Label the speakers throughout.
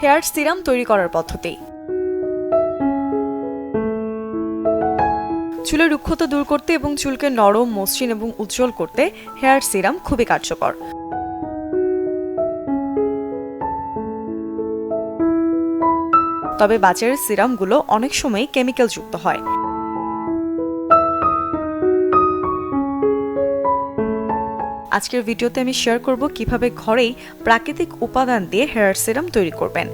Speaker 1: Hair serum তৈরি করার পদ্ধতি। চুলের রুক্ষতা দূর করতে এবং চুলকে নরম, মসৃণ এবং উজ্জ্বল করতে হেয়ার সিরাম খুবই কার্যকর। তবে বাজারের সিরামগুলো অনেক সময় কেমিক্যাল যুক্ত হয়। আজকের ভিডিওতে আমি শেয়ার করব কিভাবে ঘরেই প্রাকৃতিক উপাদান দিয়ে হেয়ার সিরাম তৈরি করবেন।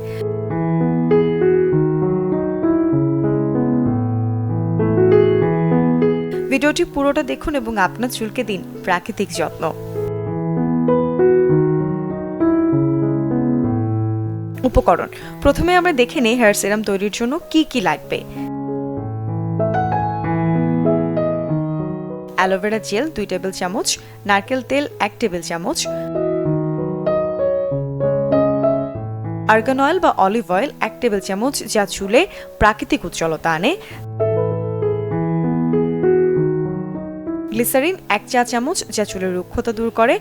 Speaker 1: ভিডিওটি পুরোটা দেখুন এবং আপনার চুলকে দিন প্রাকৃতিক যত্ন। উপকরণ, প্রথমে আমরা দেখে নিই হেয়ার সিরাম তৈরির জন্য কি কি লাগবে। অ্যালোভেরা জেল 2 টেবিল চামচ, নারকেল তেল 1 টেবিল চামচ, আর্গান অয়েল বা অলিভ অয়েল 1 টেবিল চামচ যা চুলে প্রাকৃতিক উজ্জ্বলতা আনে, গ্লিসারিন 1 চা চামচ যা চুলের রুক্ষতা দূর করে,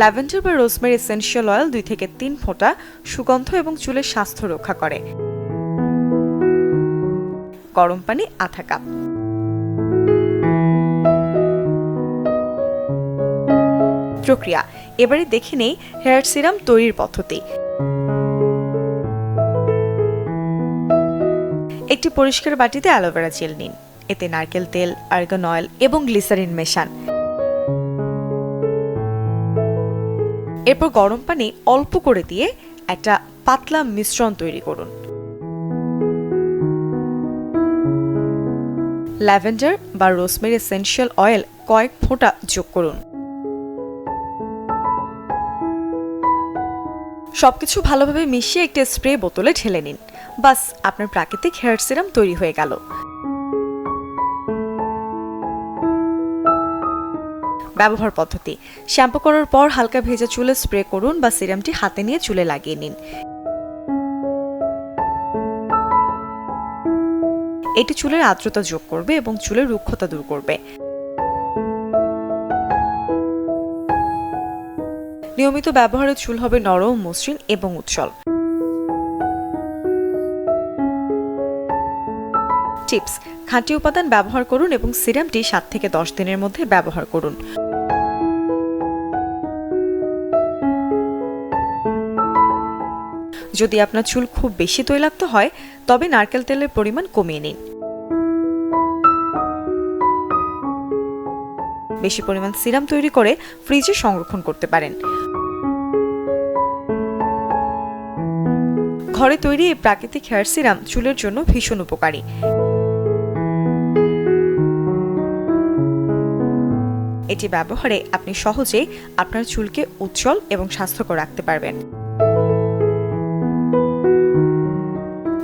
Speaker 1: ল্যাভেন্ডার বা রোজমেরি এসেনশিয়াল অয়েল 2 থেকে 3 ফোঁটা সুগন্ধ এবং চুলের স্বাস্থ্য রক্ষা করে, গরম পানি আধা কাপ। প্রক্রিয়া, এবারে দেখে নেই হেয়ার সিরাম তৈরির পদ্ধতি। একটি পরিষ্কার বাটিতে অ্যালোভেরা জেল নিন, এতে নারকেল তেল, আর্গান অয়েল এবং গ্লিসারিন মেশান। এরপর গরম পানি অল্প করে দিয়ে একটা পাতলা মিশ্রণ তৈরি করুন। ল্যাভেন্ডার বা রোজমেরি এসেনশিয়াল অয়েল কয়েক ফোঁটা যোগ করুন। সবকিছু ভালোভাবে মিশিয়ে একটি স্প্রে বোতলে ঢেলে নিন। বাস, আপনার প্রাকৃতিক হেয়ার সিরাম তৈরি হয়ে গেল। ব্যবহার পদ্ধতি, শ্যাম্পু করার পর হালকা ভেজা চুলে স্প্রে করুন বা সিরামটি হাতে নিয়ে চুলে লাগিয়ে নিন। এটি চুলের আর্দ্রতা যোগ করবে এবং চুলের রুক্ষতা দূর করবে। নিয়মিত ব্যবহারে চুল হবে নরম, মসৃণ এবং উজ্জ্বল। টিপস, খাঁটি উপাদান ব্যবহার করুন এবং সিরামটি 7 থেকে 10 দিনের মধ্যে ব্যবহার করুন। যদি আপনার চুল খুব বেশি তৈলাক্ত হয় তবে নারকেল তেলের পরিমাণ কমিয়ে নিন। বেশি পরিমাণ সিরাম তৈরি করে ফ্রিজে সংরক্ষণ করতে পারেন। ঘরে তৈরি এই প্রাকৃতিক হেয়ার সিরাম চুলের জন্য ভীষণ উপকারী। এটি ব্যবহারে আপনি সহজেই আপনার চুলকে উজ্জ্বল এবং স্বাস্থ্যকর রাখতে পারবেন।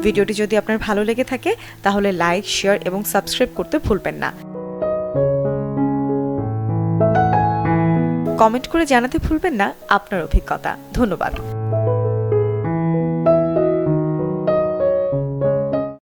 Speaker 1: ভিডিওটি যদি আপনার ভালো লেগে থাকে তাহলে লাইক, শেয়ার এবং সাবস্ক্রাইব করতে ভুলবেন না। কমেন্ট করে জানাতে ভুলবেন না আপনার অভিজ্ঞতা। ধন্যবাদ।